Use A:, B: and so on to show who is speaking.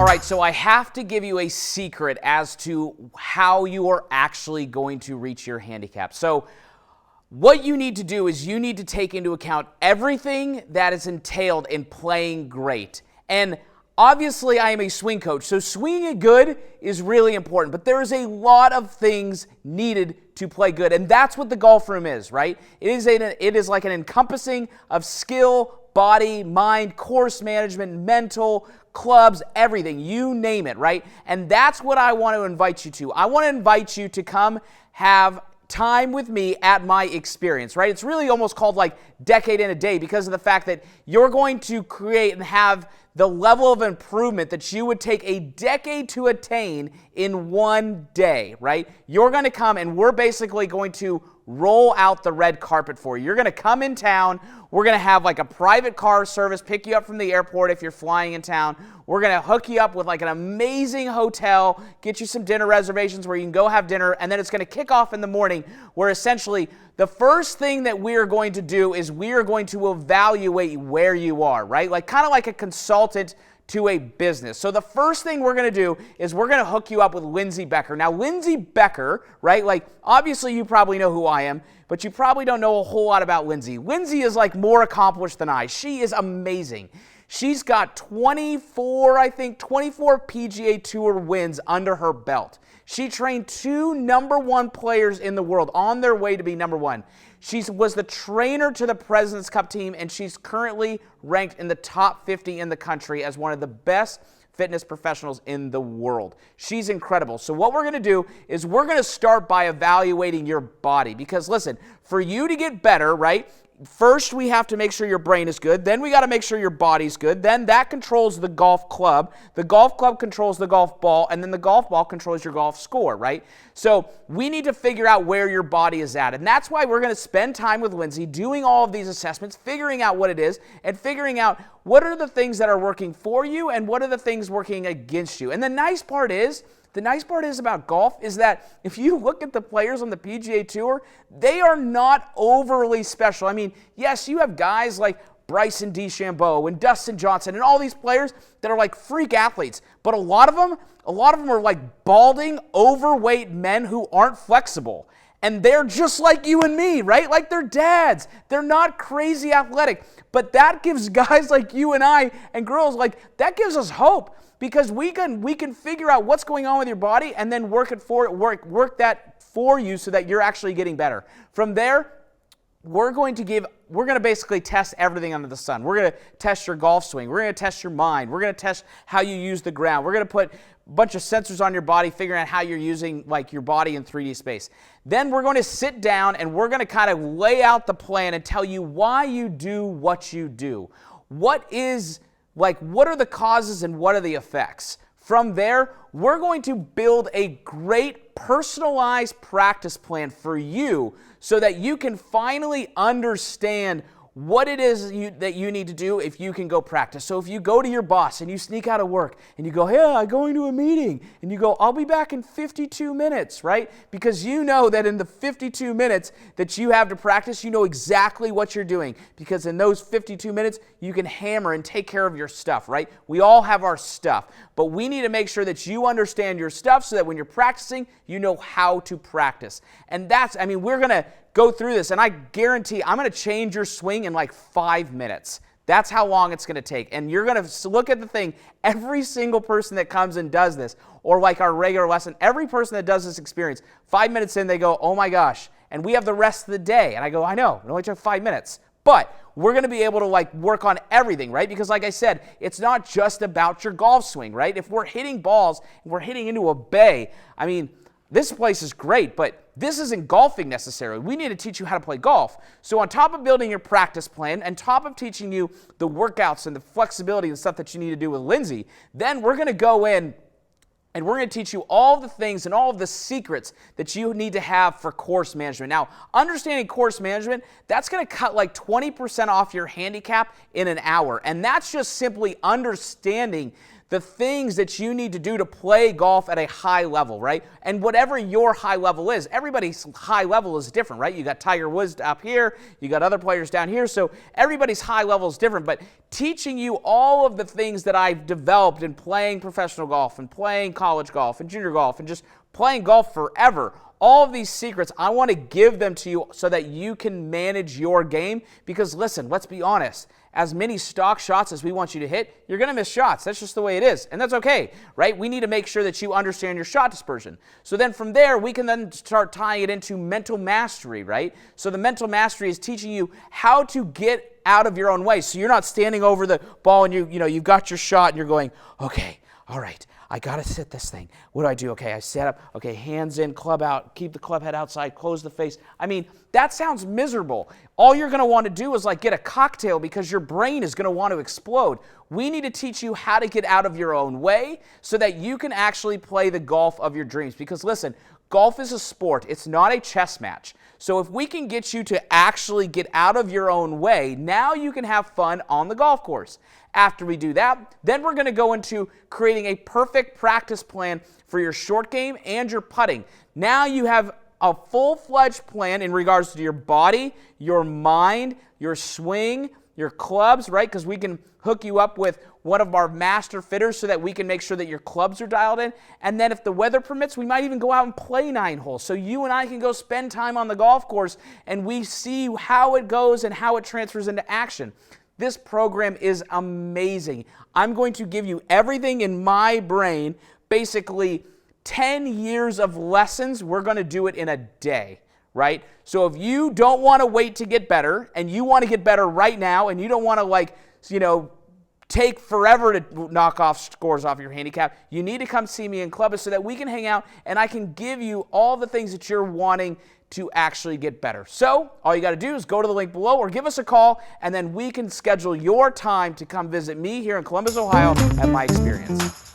A: All right, so I have to give you a secret as to how you are actually going to reach your handicap. So what you need to do is you need to take into account everything that is entailed in playing great. And obviously, I am a swing coach, so swinging it good is really important, but there is a lot of things needed to play good, and that's what the golf room is, right? It is like an encompassing of skill, body, mind, course management, mental, clubs, everything, you name it, right? And that's what I want to invite you to. I want to invite you to come have time with me at my experience, right? It's really almost called like decade in a day because of the fact that you're going to create and have the level of improvement that you would take a decade to attain in one day, right? You're going to come and we're basically going to roll out the red carpet for you. You're going to come in town. We're going to have like a private car service, pick you up from the airport if you're flying in town. We're going to hook you up with like an amazing hotel, get you some dinner reservations where you can go have dinner, and then it's going to kick off in the morning where essentially the first thing that we are going to do is we are going to evaluate where you are, right? Like kind of like a consultant to a business. So the first thing we're going to do is we're going to hook you up with Lindsay Becker. Now, Lindsay Becker, right, like obviously you probably know who I am, but you probably don't know a whole lot about Lindsay. Lindsay is like more accomplished than I. She is amazing. She's got 24 PGA Tour wins under her belt. She trained 2 #1 players in the world on their way to be #1. She was the trainer to the President's Cup team, and she's currently ranked in the top 50 in the country as one of the best fitness professionals in the world. She's incredible. So what we're going to do is we're going to start by evaluating your body because, listen, for you to get better, right, first we have to make sure your brain is good. Then we got to make sure your body's good. Then that controls the golf club. The golf club controls the golf ball. And then the golf ball controls your golf score, right? So we need to figure out where your body is at. And that's why we're going to spend time with Lindsay doing all of these assessments, figuring out what it is, and figuring out what are the things that are working for you and what are the things working against you. And the nice part is about golf is that if you look at the players on the PGA Tour, they are not overly special. I mean, yes, you have guys like Bryson DeChambeau and Dustin Johnson and all these players that are like freak athletes, but a lot of them are like balding, overweight men who aren't flexible. And they're just like you and me, right? Like they're dads. They're not crazy athletic. But that gives guys like you and I and girls, like that gives us hope. Because we can figure out what's going on with your body and then work that for you so that you're actually getting better. From there, we're going to basically test everything under the sun. We're going to test your golf swing. We're going to test your mind. We're going to test how you use the ground. We're going to put a bunch of sensors on your body, figuring out how you're using like your body in 3D space. Then we're going to sit down and we're going to kind of lay out the plan and tell you why you do what you do. What are the causes and what are the effects? From there, we're going to build a great personalized practice plan for you so that you can finally understand what it is that you need to do if you can go practice. So if you go to your boss and you sneak out of work and you go, hey, I'm going to a meeting, and you go, I'll be back in 52 minutes, right? Because you know that in the 52 minutes that you have to practice, you know exactly what you're doing. Because in those 52 minutes, you can hammer and take care of your stuff, right? We all have our stuff, but we need to make sure that you understand your stuff so that when you're practicing, you know how to practice. And we're going to go through this, and I guarantee I'm going to change your swing in like 5 minutes. That's how long it's going to take. And you're going to look at the thing, every single person that comes and does this, or like our regular lesson, every person that does this experience, 5 minutes in, they go, oh my gosh, and we have the rest of the day. And I go, I know, it only took 5 minutes. But we're going to be able to like work on everything, right? Because like I said, it's not just about your golf swing, right? If we're hitting balls, and we're hitting into a bay, I mean, this place is great, but this isn't golfing necessarily. We need to teach you how to play golf. So on top of building your practice plan, and top of teaching you the workouts and the flexibility and stuff that you need to do with Lindsay, then we're going to go in and we're going to teach you all the things and all of the secrets that you need to have for course management. Now, understanding course management, that's going to cut like 20% off your handicap in an hour. And that's just simply understanding the things that you need to do to play golf at a high level, right? And whatever your high level is, everybody's high level is different, right? You got Tgr Woods up here, you got other players down here, so everybody's high level is different, but teaching you all of the things that I've developed in playing professional golf and playing college golf and junior golf and just playing golf forever, all of these secrets, I want to give them to you so that you can manage your game. Because listen, let's be honest, as many stock shots as we want you to hit, you're going to miss shots. That's just the way it is. And that's okay, right? We need to make sure that you understand your shot dispersion. So then from there, we can then start tying it into mental mastery, right? So the mental mastery is teaching you how to get out of your own way. So you're not standing over the ball and you've got your shot and you're going, okay, all right, I got to sit this thing. What do I do? Okay, I set up. Okay, hands in, club out, keep the club head outside, close the face. I mean, that sounds miserable. All you're going to want to do is like get a cocktail because your brain is going to want to explode. We need to teach you how to get out of your own way so that you can actually play the golf of your dreams. Because listen, golf is a sport. It's not a chess match. So if we can get you to actually get out of your own way, now you can have fun on the golf course. After we do that, then we're going to go into creating a perfect practice plan for your short game and your putting. Now you have a full-fledged plan in regards to your body, your mind, your swing, your clubs, right? Because we can hook you up with one of our master fitters so that we can make sure that your clubs are dialed in. And then if the weather permits, we might even go out and play 9 holes. So you and I can go spend time on the golf course and we see how it goes and how it transfers into action. This program is amazing. I'm going to give you everything in my brain, basically 10 years of lessons. We're going to do it in a day, right? So if you don't want to wait to get better and you want to get better right now and you don't want to take forever to knock off scores off your handicap, you need to come see me in Clubhouse so that we can hang out and I can give you all the things that you're wanting to actually get better. So all you got to do is go to the link below or give us a call and then we can schedule your time to come visit me here in Columbus, Ohio at my experience.